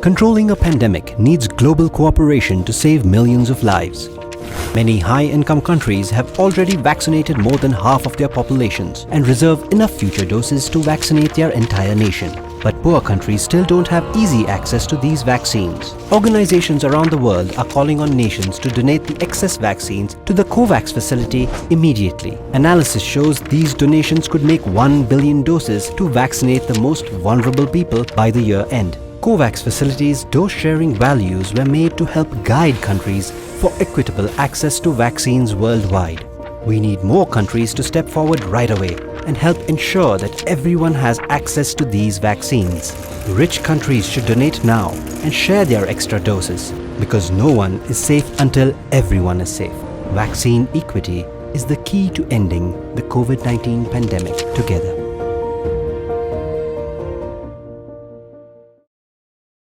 Controlling a pandemic needs global cooperation to save millions of lives. Many high-income countries have already vaccinated more than half of their populations and reserve enough future doses to vaccinate their entire nation. But poor countries still don't have easy access to these vaccines. Organizations around the world are calling on nations to donate the excess vaccines to the COVAX facility immediately. Analysis shows these donations could make 1 billion doses to vaccinate the most vulnerable people by the year end. COVAX facilities' dose-sharing values were made to help guide countries for equitable access to vaccines worldwide. We need more countries to step forward right away and help ensure that everyone has access to these vaccines. Rich countries should donate now and share their extra doses, because no one is safe until everyone is safe. Vaccine equity is the key to ending the COVID-19 pandemic together.